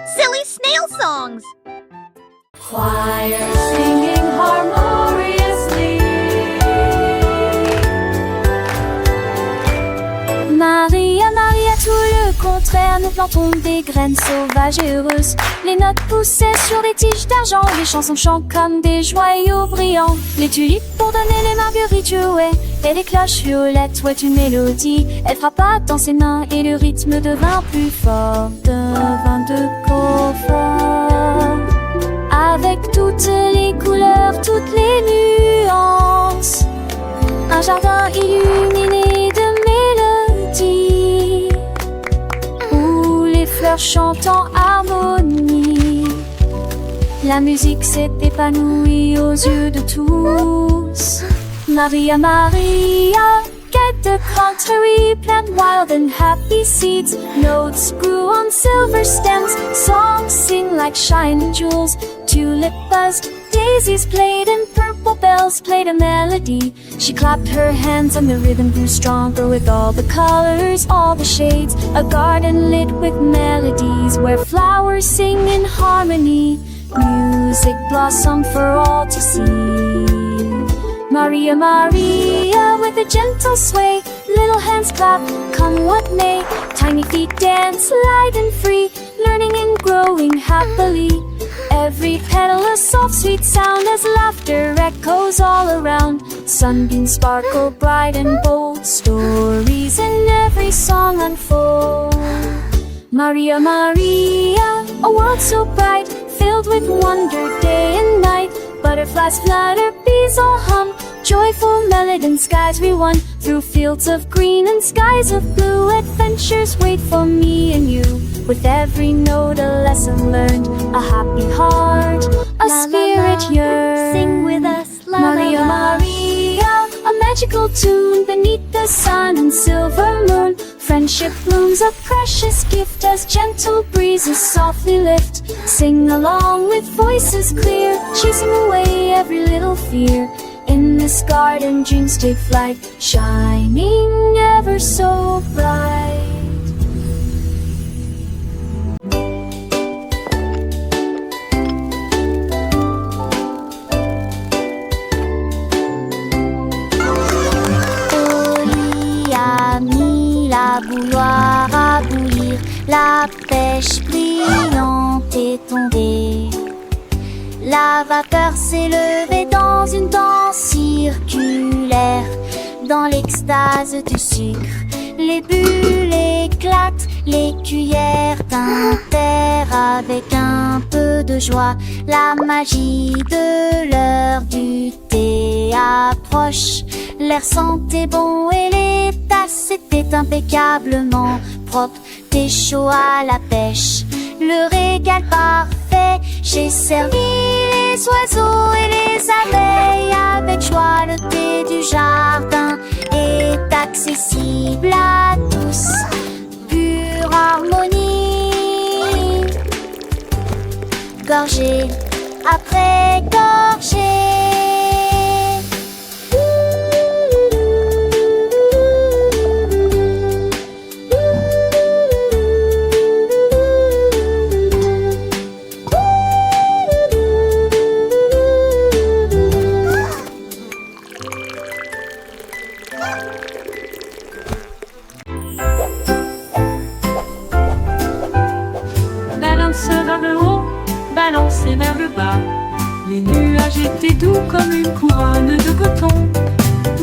Silly snail songs. Choir singing harmoniously. Maria, Maria, tout le contraire, nous plantons des graines sauvages et heureuses. Les notes poussaient sur des tiges d'argent, les chansons chantent comme des joyaux brillants. Les tulipes pour donner les marguerites jouaient, et les cloches violettes ouaient une mélodie. Elle frappa dans ses mains et le rythme devint plus fort, devint de confort. Avec toutes les couleurs, toutes les nuances, un jardin illuminé de mélodies, où les fleurs chantent en harmonie. La musique s'est épanouie aux yeux de tous. Maria, Maria, get the contrary, plant wild and happy seeds. Notes grew on silver stems, songs sing like shining jewels. Tulip buzzed, daisies played, and purple bells played a melody. She clapped her hands and the rhythm grew stronger with all the colors, all the shades. A garden lit with melodies where flowers sing in harmony. Music blossomed for all to see. Maria, Maria, with a gentle sway, little hands clap, come what may. Tiny feet dance light and free, learning and growing happily. Every petal a soft sweet sound as laughter echoes all around. Sunbeams sparkle bright and bold, stories in every song unfold. Maria, Maria, a world so bright, filled with wonder day and night. Butterflies flutter, bees all hum, joyful melody skies we run. Through fields of green and skies of blue, adventures wait for me and you. With every note a lesson learned, a happy heart, a spirit yearns. Sing with us, la Maria, la la. Maria, a magical tune beneath the sun and silver moon. Friendship blooms a precious gift as gentle breezes softly lift. Sing along with voices clear, chasing away every little fear. In this garden dreams take flight, shining ever so bright. La bouilloire à bouillir, la pêche brillante est tombée. La vapeur s'est levée dans une danse circulaire, dans l'extase du sucre. Les bulles éclatent, les cuillères tintèrent avec un peu de joie. La magie de l'heure du thé approche. L'air sentait bon et les tasses étaient impeccablement propres. Thé chaud à la pêche, le régal parfait. J'ai servi les oiseaux et les abeilles avec joie. Le thé du jardin est accessible à tous. Pure harmonie, gorgée après gorgée. Balanceur vers le haut, balancé vers le bas. Les nuages étaient doux comme une couronne de coton.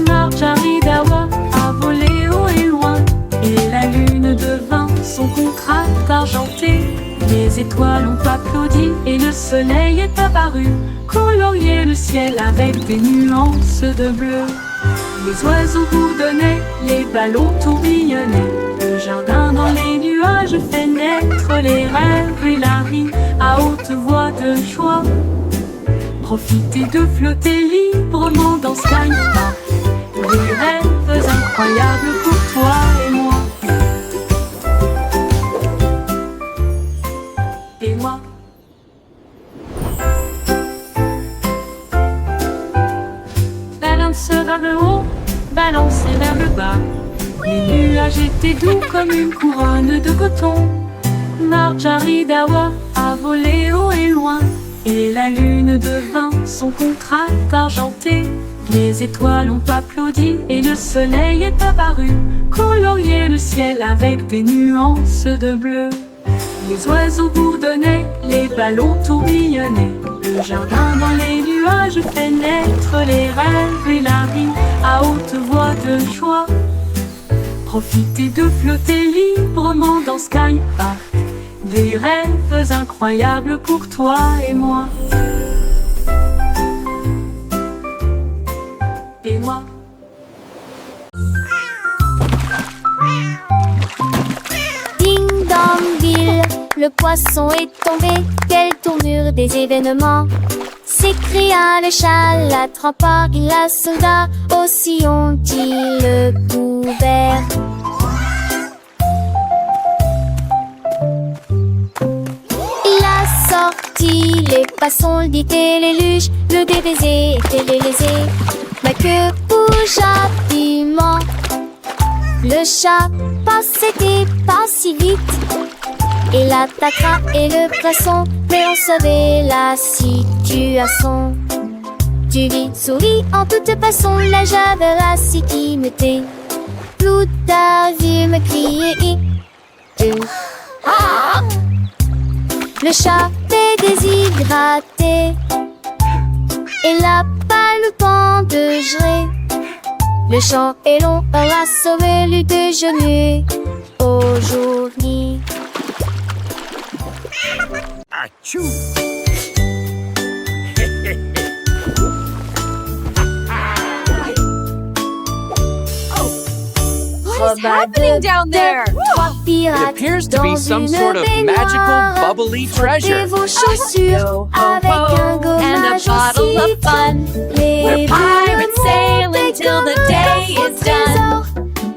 Marjaridawa a volé haut et loin, et la lune devint son contraste argenté. Les étoiles ont applaudi et le soleil est apparu, colorier le ciel avec des nuances de bleu. Les oiseaux bourdonnaient, les ballons tourbillonnaient. Le jardin dans les nuages fait naître les rêves et la vie à haute voix de joie. Profitez de flotter librement dans Sky Park. Des rêves incroyables pour toi et moi. Et moi. Balanceur vers le haut, balancé vers le bas. Les nuages étaient doux comme une couronne de coton. Marjaridawa voler haut et loin, et la lune devint son contrat argenté. Les étoiles ont applaudi et le soleil est apparu, colorier le ciel avec des nuances de bleu. Les oiseaux bourdonnaient, les ballons tourbillonnaient, le jardin dans les nuages fait naître les rêves et la vie à haute voix de joie. Profitez de flotter librement dans Sky Park, des rêves incroyables pour toi et moi. Et moi. Ding dong ville, le poisson est tombé. Quelle tournure des événements! S'écria le chat, l'attrapant la soldat. Aussi ont-ils le couvert. Il a sorti les passons, le dit et les luges, le DBZ était lésé. Mais que bougea piment. Le chat passait pas si vite. Il attaquera et le poisson, mais on savait la situation. Tu vis, souris en toute façon, la javerasse qui me tait. Tout a vu me crier. Le chat est déshydraté. Il n'a pas le temps de gérer. Le champ est long, on a sauvé le déjeuner aujourd'hui. Achou! What is happening down there? It appears to be some sort of magical, bubbly treasure. Vos chaussures avec un And a gommage bottle aussi. of fun. Les We're pirates sailing till the day is done.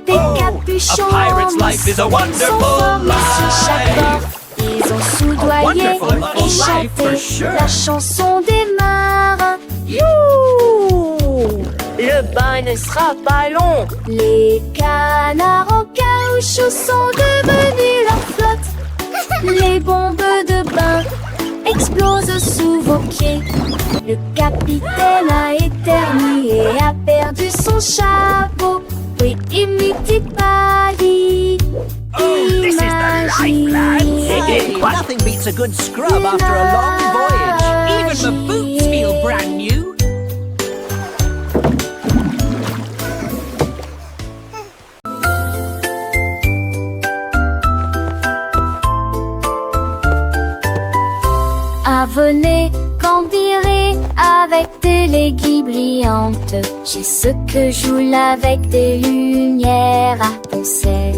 Des capuchons A pirate's life is a wonderful life. Chaque bord, ils ont soudoyé Wonderful et life for chanté sure. la chanson des marins. Le bain ne sera pas long. Les canards en caoutchouc sont devenus leur flotte. Les bombes de bain explosent sous vos pieds. Le capitaine a éternué et a perdu son chapeau. Oui, imite pas dit. This is the life, lads. Nothing beats a good scrub after a long voyage. Even the boots feel brand new. Venez, cambirer avec des léguilles brillantes. J'ai ce que joue avec des lumières à poncettes.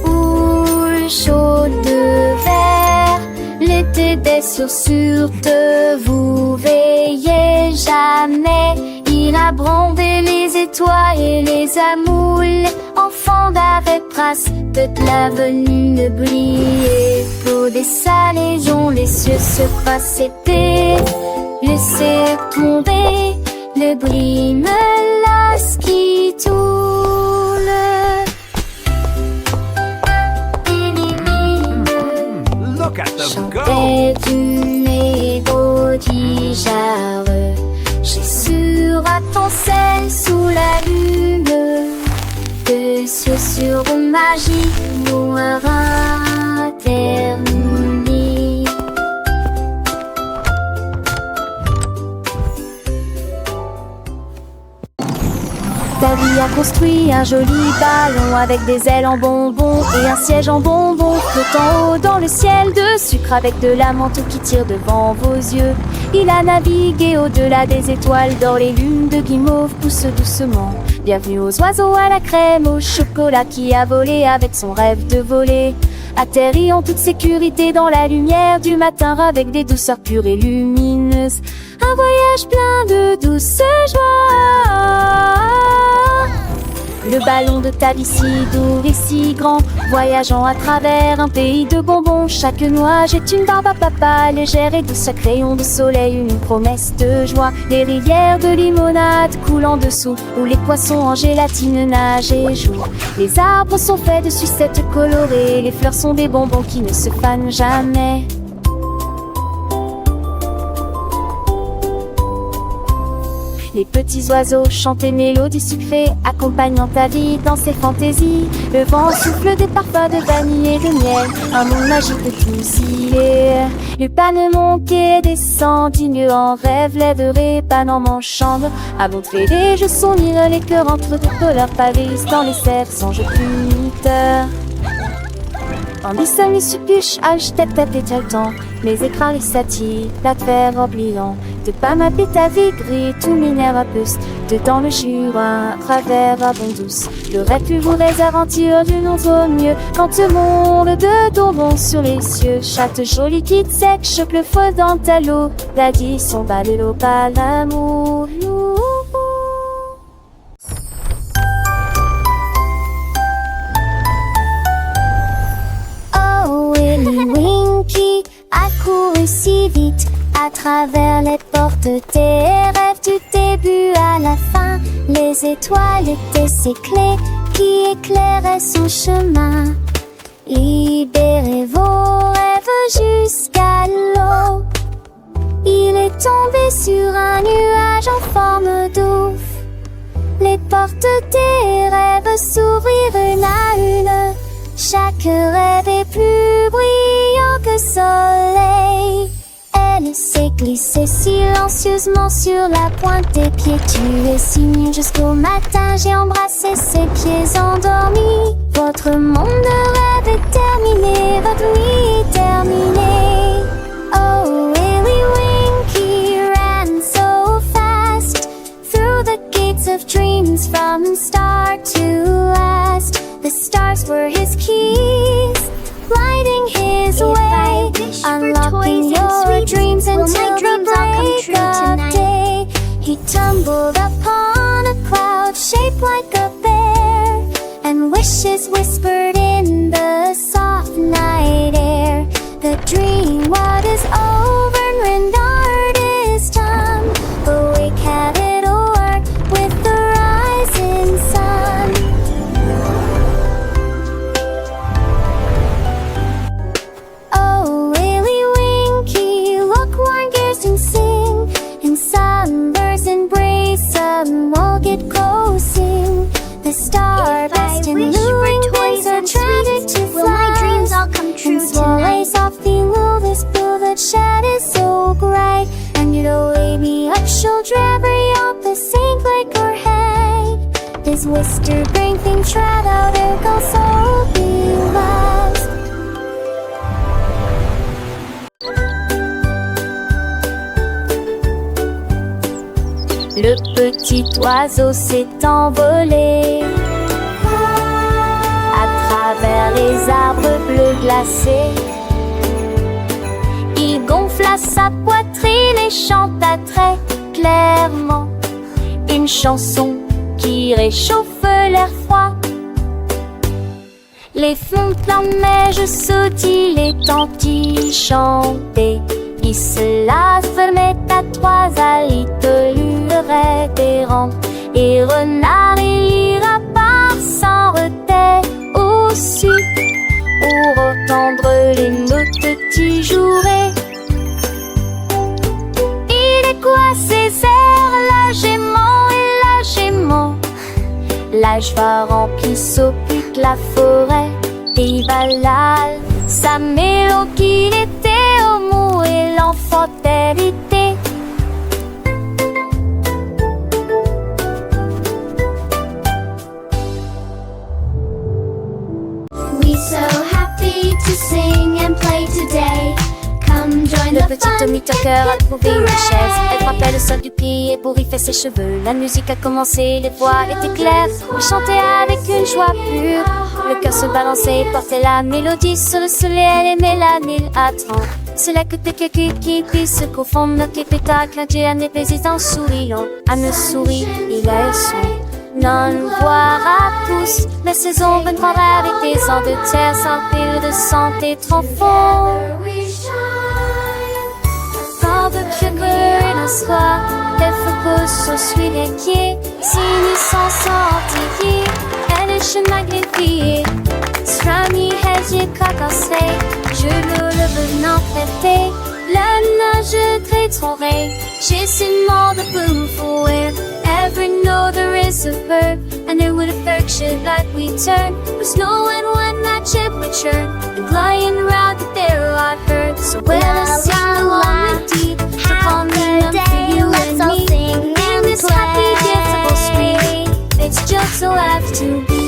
Houle chaude de verre, l'été des sources vous veillez jamais. Il a brandé les étoiles et les amoules. Enfant d'avec trace de l'avenue briller. Pour des salaisons, les cieux se passaient. Laissez tomber le bris menace qui tourne. Look at them go. Chantait du négociare. J'ai sur à ton sel sous la lune. Que ce sur magie mourra terminé. Davy a construit un joli ballon avec des ailes en bonbons et un siège en bonbons flottant haut dans le ciel de sucre avec de la menthe qui tire devant vos yeux. Il a navigué au-delà des étoiles d'or, les lunes de guimauve poussent doucement. Bienvenue aux oiseaux à la crème, au chocolat qui a volé avec son rêve de voler. Atterri en toute sécurité dans la lumière du matin avec des douceurs pures et lumineuses. Un voyage plein de douce joie. Le ballon de Davy si doux et si grand, voyageant à travers un pays de bonbons. Chaque nuage est une barbe à papa, légère et douce, chaque rayon de soleil une promesse de joie. Les rivières de limonade coulent en dessous, où les poissons en gélatine nagent et jouent. Les arbres sont faits de sucettes colorées, les fleurs sont des bonbons qui ne se fanent jamais. Les petits oiseaux chantent des mélodies sucrées, accompagnant ta vie dans ses fantaisies. Le vent souffle des parfums de vanille et de miel, un monde magique de tous y est. Le panneau monte et descend, digne en rêve, lèverai pas dans mon chambre. À montrer les jeux sont lire les cœurs entre deux couleurs pavés dans les cerfs sans jeu puniteurs. Tandis que les suppuches, tête et le temps, les écrans, les satis, la terre oubliant. De pas m'appeler ta vie gris, tout minère à puce. Dedans le jura, à travers à bon douce. J'aurais pu vous les aventures d'une autre mieux. Quand le monde de tombons sur les cieux, chaque jolie kit sec, choque le feu dans ta l'eau. L'addition bat de l'eau, pas l'amour. Winky a couru si vite à travers les portes des rêves du début à la fin. Les étoiles étaient ses clés qui éclairaient son chemin. Libérez vos rêves jusqu'à l'eau. Il est tombé sur un nuage en forme d'ouf. Les portes des rêves s'ouvrirent une à une. Chaque rêve est plus brillant que soleil. Elle s'est glissée silencieusement sur la pointe des pieds. Tu es si mignon jusqu'au matin. J'ai embrassé ses pieds endormis. Votre monde de rêve est terminé. Votre nuit est terminée. Oh, Willy Winky ran so fast through the gates of dreams from start to last. The stars were his keys, lighting his way, unlocking your dreams until the break of day. He tumbled upon a cloud shaped like a bear, and wishes whispered in the soft night air. The dream what is over and rendered is done, but we have it all work with the rising sun. Sunbursts embrace some will get closing. The stardust and luring things are tragic to fly. Will my dreams all come true tonight? Softly will this blue that shed is so bright. And you'll lay me up shoulder every up the sink like her head. This whisper bring things right out there go so be lost. Le petit oiseau s'est envolé à travers les arbres bleus glacés. Il gonfla sa poitrine et chanta très clairement une chanson qui réchauffe l'air froid. Les fontes en neige sautillent, les tantilles chantaient. Il se la fermait à trois alitelures révérentes. Et renard il ira par sans retrait au-dessus pour entendre les notes qui joueraient. Il est quoi ces airs, la gémant et la gémant. L'âge va remplir s'occupe la forêt des Valhalla. Sa mélodie était au mot et l'enfant hérité. We so happy to sing and play today. Come join Le the petit fun Tommy Tucker a trouvé une chaise. Elle frappait le sol du pied et bourriffait ses cheveux. La musique a commencé, les voix étaient claires. Il chantait avec une joie pure. Le cœur se balançait et portait la mélodie sur le soleil. Elle aimait la mille à 30. C'est là que tes qui puissent se confondre. Notre spectacle, un dieu, un président souriant. À me sourit, il a son non voir à tous. La saison reprendra avec des ans de terre sans fil de santé trop fort. Sans de sugar un soir, elle repose sur celui des pieds. Si nous sommes sentiers, elle est chemin greffé. Strami hedge cacassé, je le venant traité. La nage très trouvé. chasing all the blue for wherever know there is a verb, and there would a berg ship like we turn. Was knowing when that ship would churn, and lying around the there I heard. So when I sing along with deep, upon the for you and me, in this happy giftable spring, it's just so have to be.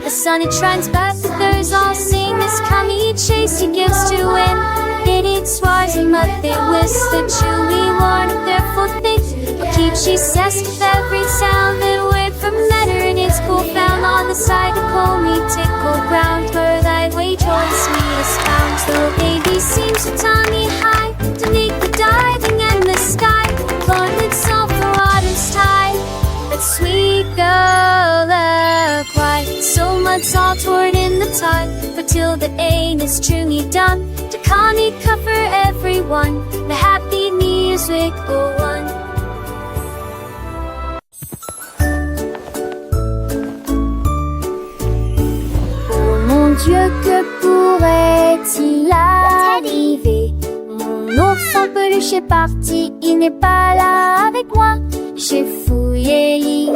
The sun it shines back, the birds all sing. This kami chase he gives to win. It eats swars and mud they whisk. The chewy warn of their foot things. But keep she says with every sound that word from matter. And it's cool found on the side of me tickle ground. Where thy way towards me is found. The baby seems to tummy high to make the diving and the sky. Lord itself the water's tide. That sweet girl a cry. So much all toward in the tide. But till the ain is truly done, to Connie cover everyone. The happy music go on. Oh mon Dieu, que pourrait-il arriver? Mon ours en peluche est parti, il n'est pas là avec moi. J'ai fouillé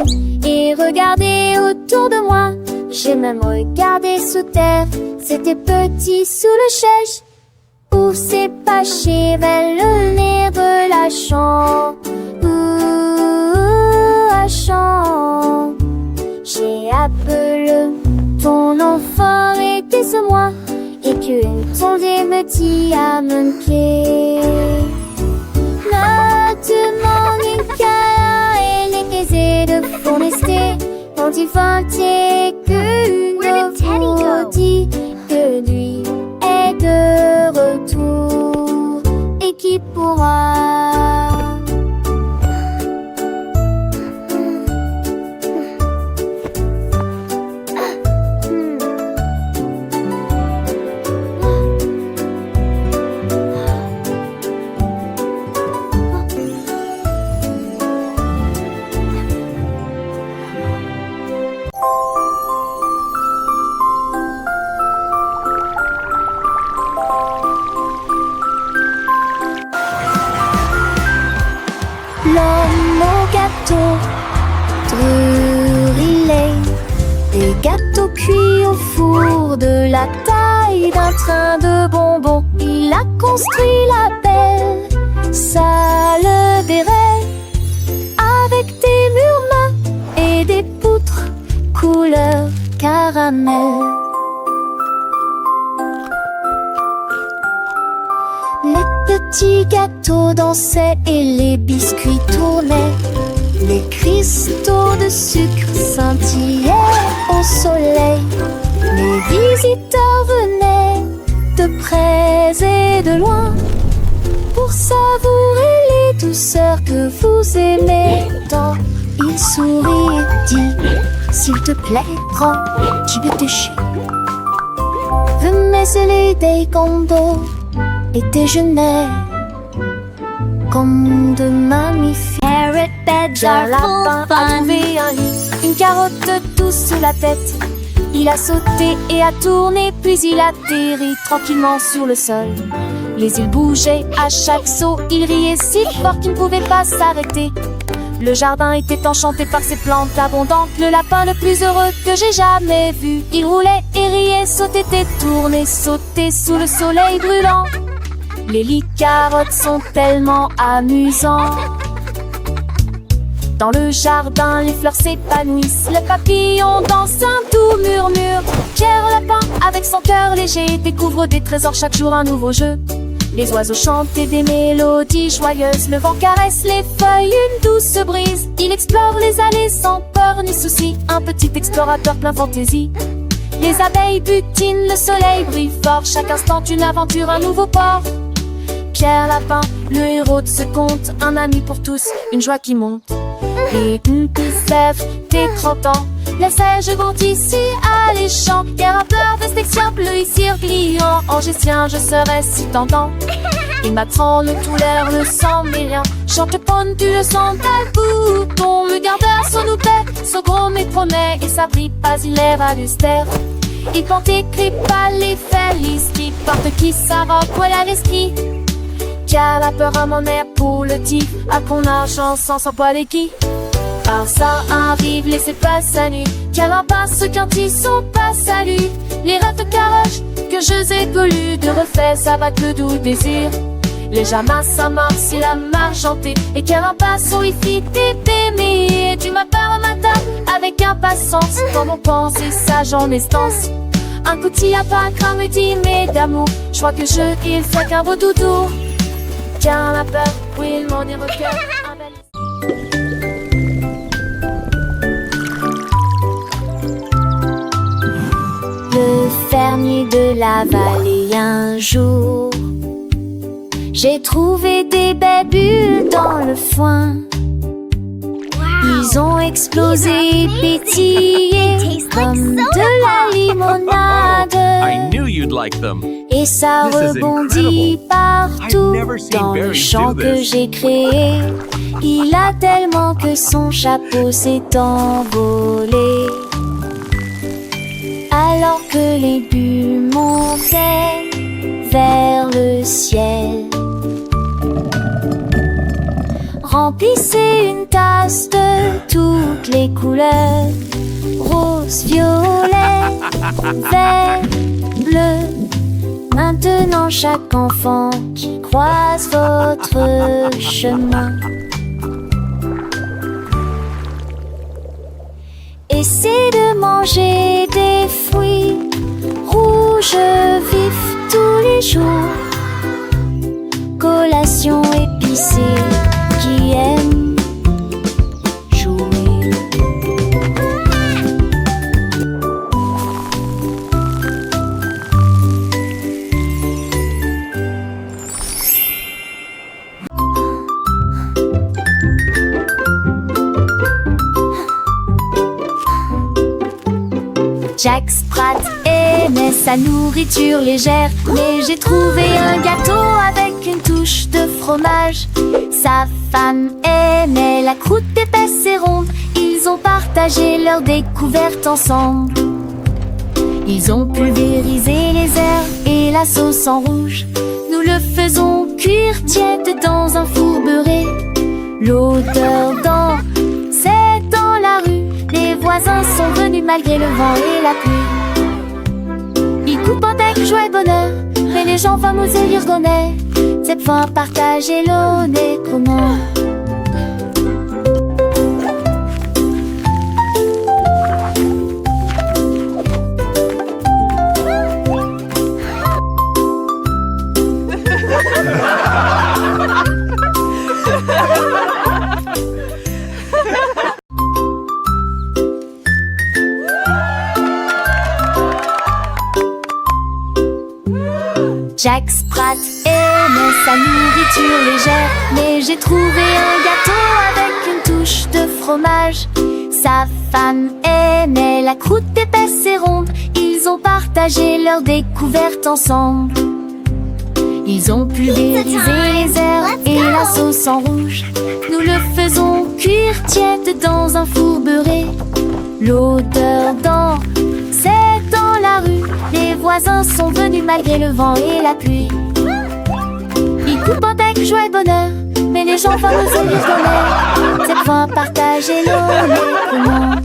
et regardé autour de moi. J'ai même regardé sous terre, c'était petit sous le chèche. Où s'est caché vers le nez de la chambre. La chambre. J'ai appelé ton enfant était ce moi. Et qu'une tondée me dit à mon pied. Maintenant une cara et les caisses de forester. Quand il vantait qu'une vous dit que lui est de retour et qui pourra l'homme au gâteau, brûlé. Des gâteaux cuits au four de la taille d'un train de bonbons. Il a construit la belle salle des rêves avec des murs mains et des poutres couleur caramel. Les petits gâteaux dansaient et les biscuits tournaient. Les cristaux de sucre scintillaient au soleil. Les visiteurs venaient de près et de loin pour savourer les douceurs que vous aimez tant. Il sourit et dit, s'il te plaît, prends du déchet. Venez des condos et déjeuner comme de mammifères. Carrot beds are full A fun. trouvé un lit, une carotte douce sous la tête. Il a sauté et a tourné, puis il atterrit tranquillement sur le sol. Les îles bougeaient à chaque saut, il riait si fort qu'il ne pouvait pas s'arrêter. Le jardin était enchanté par ses plantes abondantes. Le lapin le plus heureux que j'ai jamais vu. Il roulait et riait, sautait et tournait, sautait sous le soleil brûlant. Les lits carottes sont tellement amusants. Dans le jardin, les fleurs s'épanouissent. Le papillon danse un doux murmure. Pierre Lapin, avec son cœur léger, découvre des trésors chaque jour, un nouveau jeu. Les oiseaux chantent des mélodies joyeuses. Le vent caresse les feuilles, une douce brise. Il explore les allées sans peur ni souci. Un petit explorateur plein fantaisie. Les abeilles butinent, le soleil brille fort. Chaque instant une aventure, un nouveau port. Pierre Lapin, le héros de ce conte. Un ami pour tous, une joie qui monte. Et une sève, tes 30 ans. Les seiges vont ici alléchants. Et rappeur de section bleu ici pliant. En gestien, je serai si tentant. Il m'attend le tout l'air, le sang mêlant. Chante pendu, le sang d'un bouton. Le gardeur, son oupet, son gros mais promet. Et sa brille pas, il est valustère. Il porte écrit par les felici, porte qui s'arrête à l'esprit. Car la peur à mon air pour le tif, à qu'on a chance sans pas les qui. Alors ça arrive, laissez pas salut, car en passe quand ils sont pas salut. Les rêves de carroche que je ai voulu de refaire, ça va le doux désir. Les jamas ça marche, c'est la marche chantée, et car en passe où il fit t'aimer. Tu m'appelles au matin avec impatience, comme on pense et sage en estance. Un coup t'y a pas quand me dit mais d'amour, je crois que il fait qu'un beau doudou. Car la peur, oui, mon ira au cœur. Le fermier de la vallée un jour, j'ai trouvé des belles bulles dans le foin. Ils ont explosé, pétillé comme de la limonade. I knew you'd like them. Et ça This is rebondit incredible. partout I've never seen dans le berries champ do que this. j'ai créé. Il a tellement que son chapeau s'est envolé. Alors que les bulles montaient vers le ciel. Remplissez une tasse de toutes les couleurs, rose, violet, vert, bleu. Maintenant chaque enfant qui croise votre chemin, essaie de manger des fruits rouges vifs tous les jours. Collation épicée qui aime jouer. Jack Sprat aimait sa nourriture légère, mais j'ai trouvé un gâteau avec une touche de fromage. Sa femme aimait la croûte épaisse et ronde. Ils ont partagé leur découverte ensemble. Ils ont pulvérisé les herbes et la sauce en rouge. Nous le faisons cuire tiède dans un four beurré. L'odeur c'est dans la rue. Les voisins sont venus malgré le vent et la pluie. Ils coupent avec joie et bonheur, mais les gens fameux et l'irgonais, c'est fois partager l'honnête comment. Jack Sprat aimait sa nourriture légère, mais j'ai trouvé un gâteau avec une touche de fromage. Sa femme aimait la croûte épaisse et ronde. Ils ont partagé leur découverte ensemble. Ils ont pulvérisé les herbes et la sauce en rouge. Nous le faisons cuire tiède dans un four beurré. L'odeur c'est dans la rue. Les voisins sont venus malgré le vent et la pluie. Ils coupent avec joie et bonheur, mais les gens fameux et l'irgonais, cette fois partager l'honnêtement.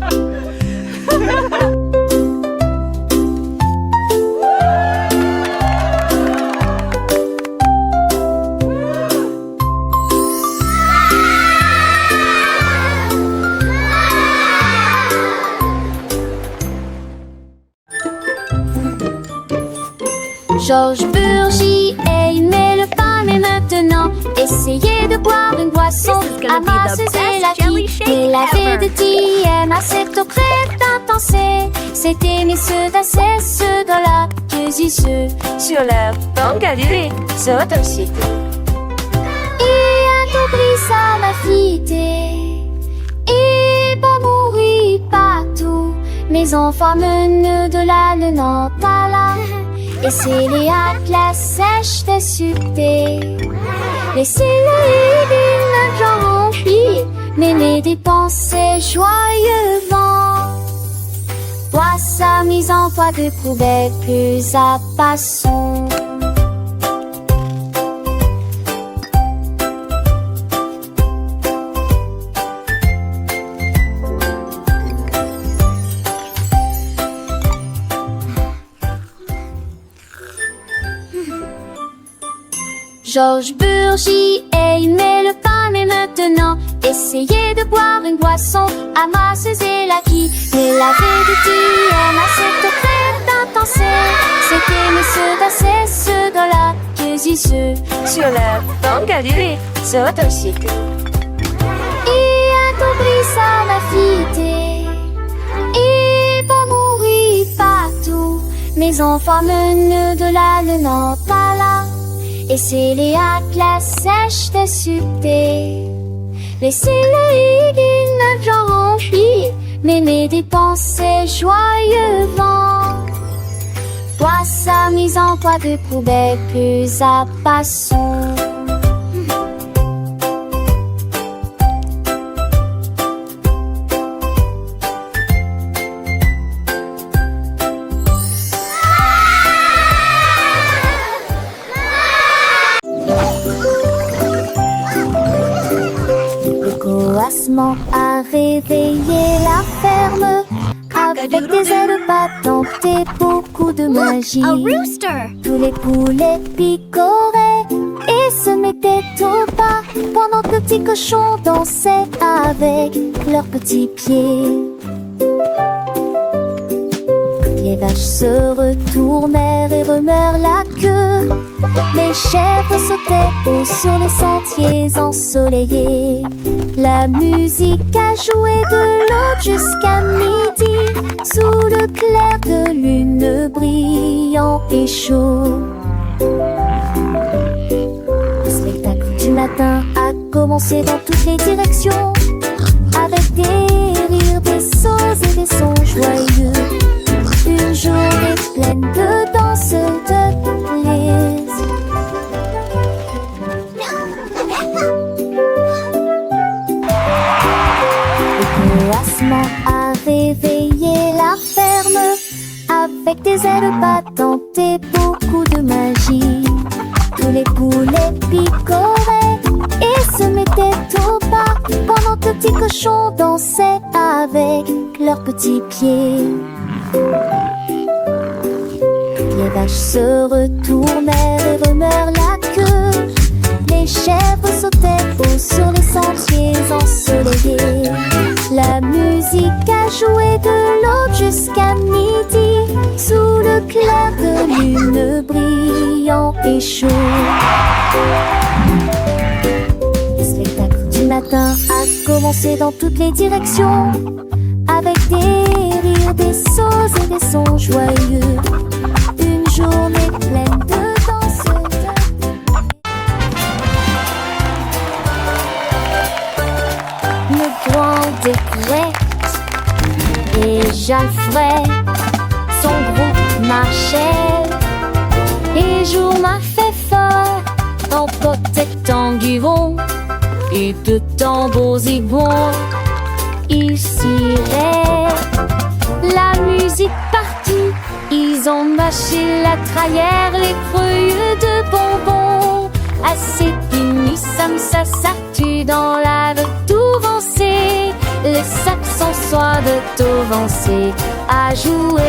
Georges Burgy aimait le pain, mais maintenant essayez de boire une boisson amasseuse et la vie. Et la vie de TM à cette auprès d'intensé. C'est aimer ceux d'assez, ceux dans la ceux sur leur bangalé, ceux aussi. Et un t'oublie ça ma fille, et pas mourir partout. Mes enfants menent de la Nantes. Et c'est les atlas sèches de succès. Laissez-le d'une genre remplie, mais les dépenses joyeux vent. Bois sa mise mise en toit de poubelle, plus à passons. Georges Burgy aimait le pain, mais maintenant essayez de boire une boisson à masseuse l'acquis. Mais la vérité est à cette crème d'intensité. C'était Monsieur Basset, ce gars-là, que j'y suis sur la banque à l'île, sur ton cycle. Et à ton bris, ça m'a fité. Et pas mourir partout. Mes enfants menent de là, le nord pas là. Et c'est les la sèche de supé. Laissez-le une genre mais mes dépenses joyeux vent. Vois sa mise en toit de poubelle, plus à passons. A réveillé la ferme avec des ailes battantes et beaucoup de magie. Tous les poulets picoraient et se mettaient au pas pendant que le petit cochon dansait avec leurs petits pieds. Les vaches se retournèrent et remuèrent la queue. Les chèvres sautaient haut sur les sentiers ensoleillés. La musique a joué de l'aube jusqu'à midi, sous le clair de lune brillant et chaud. Le spectacle du matin a commencé dans toutes les directions, avec des rires, des sauts et des sons joyeux. Une journée pleine de danse, de plaisir. Le coassement a réveillé la ferme avec des ailes battantes et beaucoup de magie. Tous les poulets picoraient et se mettaient au pas pendant que le petit cochon dansait avec leurs petits pieds. Les vaches se retournèrent et remuèrent la queue. Les chèvres sautaient haut sur les sentiers ensoleillés. La musique a joué de l'aube jusqu'à midi, sous le clair de lune brillant et chaud. Le spectacle du matin a commencé dans toutes les directions, avec des rires, des sauts et des sons joyeux. Une journée pleine de danse. Le grand découverte et Jalfred, son groupe marchait. Et jour m'a fait fort en protectant Guivon et de tambours zigons. Ils cirait la musique partout. Ils ont mâché la trayère, les creux de bonbons. Assez fini, ça s'artue dans la de tout vancer. Les saxons soient de tout vancer à jouer.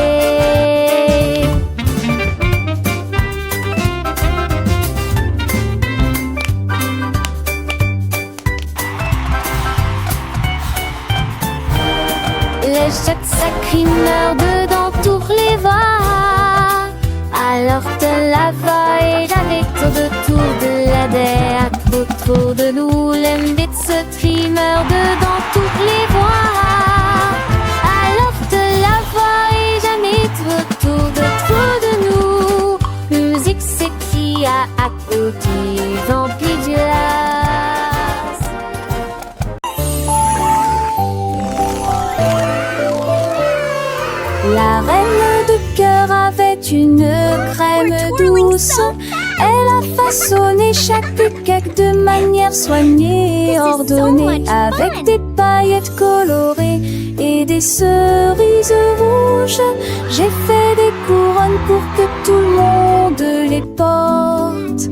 Les jets sacrimeurs dedans tous les voix. Alors de la voix et j'avais tout de tour de la derrière. Autour de nous, les bits se trimeur dedans toutes les voix. Alors de la voix et jamais tout autour de nous. Musique c'est qui a applaudi, vampire du lac. La reine de cœur avait une crème douce. Elle a façonné chaque cake de manière soignée et ordonnée, avec des paillettes colorées et des cerises rouges. rouges. J'ai fait des couronnes pour que tout le monde les porte.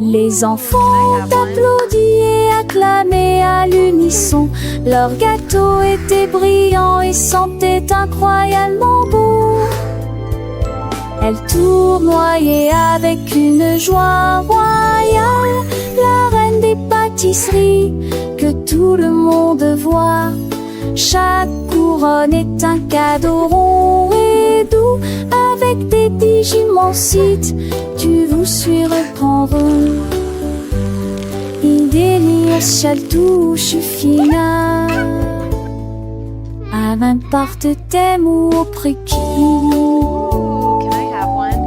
Les enfants applaudissent et acclamaient à l'unisson. Leur gâteau était brillant et sentait incroyablement bon. Elles tournoyaient avec une joie royale, la reine des pâtisseries que tout le monde voit. Chaque couronne est un cadeau rond et doux, avec des bijoux immenses, tu vous suis reprendre. Idéal touche finale, à n'importe thème ou au précis. Can I have one?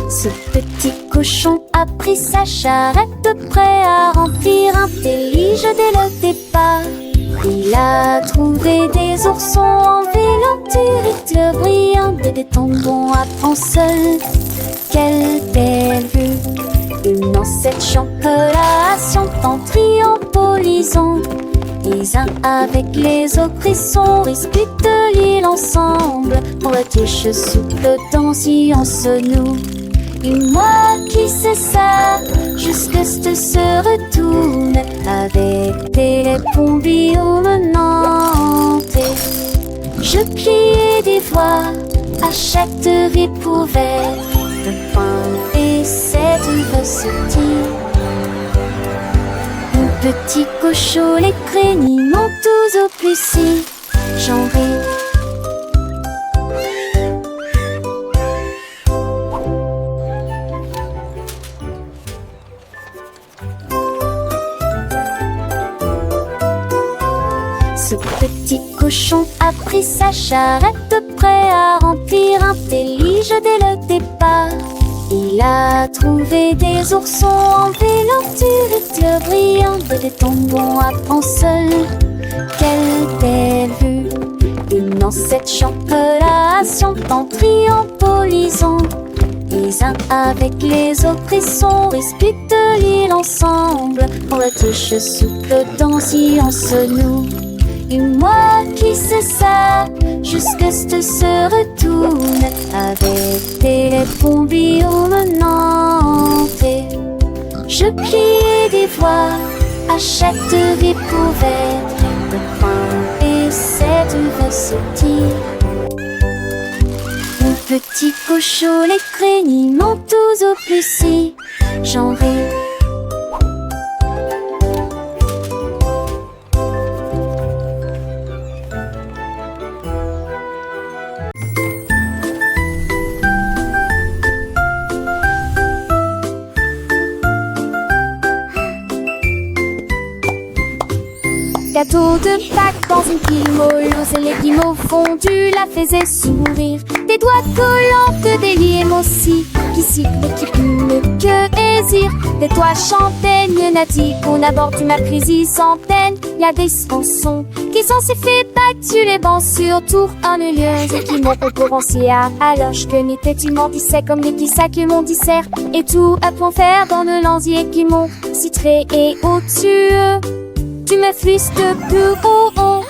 Ce petit cochon a pris sa charrette, prêt à remplir un délige dès le départ. Il a trouvé des oursons en vélo, brillants, des tombons à prendre seul. Quelle belle vue! Une ancêtre chocolat en triompholisant. Les uns avec les autres, ils sont disputent l'île ensemble. On va touche sous le temps si on se noue. Et moi qui sais ça, jusque se retourne avec des pompillons menantés. Je pliais des voix, achèterie pouvait de pain et cette recette. Mon petit cochon, les crénis m'ont tous au plus si j'en ris. Ce petit cochon a pris sa charrette, prêt à remplir un délige dès le départ. Il a trouvé des oursons en vélo, brillants, des tombons à prendre seul. Quelle belle vue! Une ancêtre chocolat en triompholisant. Les uns avec les autres, ils sont disputent l'île ensemble. On la touche sous le temps si on se noue. Et moi qui sais ça, jusque se retourne avec des pompillons menantés. Je pliais des voix, achèterie pouvait de pain et cette recette. Mon petit cochon, les crénis m'ont tous au plus si j'en ris. Gâteau de Pâques dans une pile molleuse, et les guimauves fondus la faisaient sourire. Des doigts collants de déliés aussi, qui sifflent et qui pument que désir. Des toits chantaient, Nati, on aborde ma crise centaine. Y a des chansons qui sont si fait battus les bancs sur tour ennuyeuses et qui m'ont concurrencé alors que n'était tu m'en disais comme les qui que mon dissert et tout à point faire dans le lanzier qui m'ont citré et au-dessus. Tu me flisses de plus haut.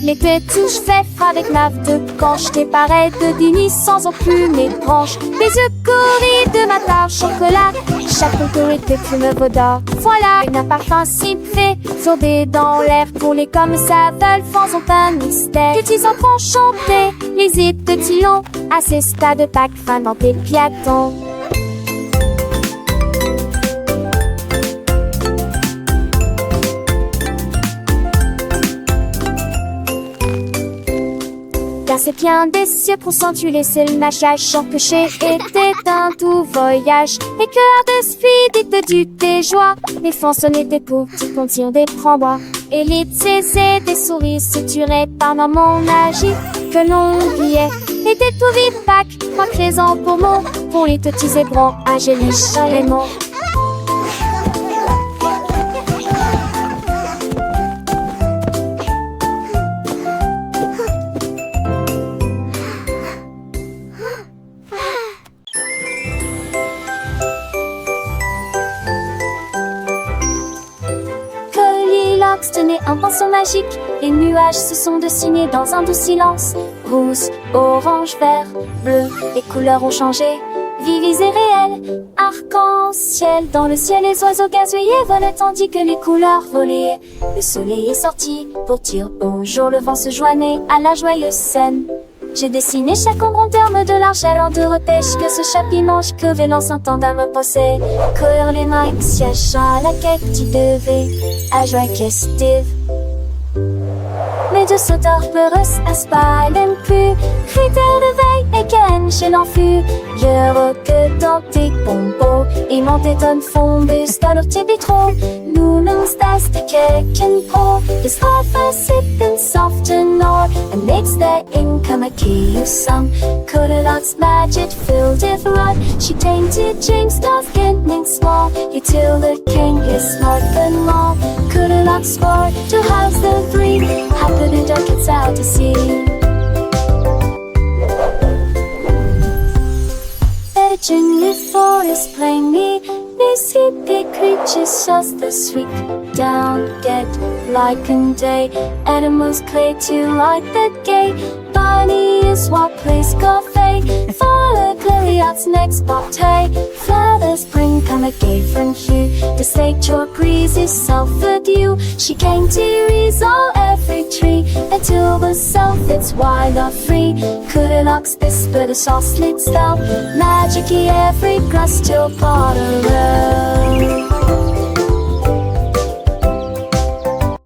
L'été touche fait avec ma de quand je t'ai pareil de dîner sans en plus mes branches. Les yeux corris de ma tarte chocolat. Chaque autorité que me vaudra. Voilà, un parfum si fait. Sourdé dans l'air pour les comme ça veulent. Fans ont un mystère. Petits enfants chanter. Les hits de Tillon. À ces stades de Pâques, fin dans tes piatons. C'est bien des cieux pour s'en-tu laisser le mâchage. Chant que chez était un tout voyage. Et cœur de speed du tes joies. Les façonnés des pauvres petits contirent des frambois. Et les c'est des souris suturées par mon magie. Que l'on oubliait. Et des tout vives Pâques, moi présent pour mots. Pour les petits ébrons, angéliques, les mots. Goldilocks tenait un pinceau magique. Les nuages se sont dessinés dans un doux silence. Rouge, orange, vert, bleu, les couleurs ont changé. Vives et réelles, arc-en-ciel. Dans le ciel, les oiseaux gazouillaient volaient tandis que les couleurs volaient. Le soleil est sorti pour dire bonjour. Le vent se joignait à la joyeuse scène. J'ai dessiné chaque ombre en termes de l'argent de repêche. Que ce chapimanche que veut s'entendre à me poser. Courir les mains, siège à la quête tu devais. À joie festive. Mais de sauteurs peureux à même plus. Critères de veille et ken chez l'enfus. Je que dans tes pompos. Et mon téton fombus dans leur tibitro. Nous l'onstas de keken pro. Is half a sip and soft and all. And makes the income a key of some. Goldilocks magic filled with rod. She tainted James Doth getting small. You till the king is smart than all. Goldilocks sport to house the three. Happy the duck gets out to sea. Legend the forest plainly. These hippie creatures just the sweet down dead like a day. Animals clay to like the gay. Bunny is what plays cafe. Follow Goldilocks next bottle. Flowers bring come a gay from hue. The nature breeze is self-fed you. She came to resolve every tree. Until the self it's wild or free. Goldilocks whisper the soft slit spell. Magic every grass till part of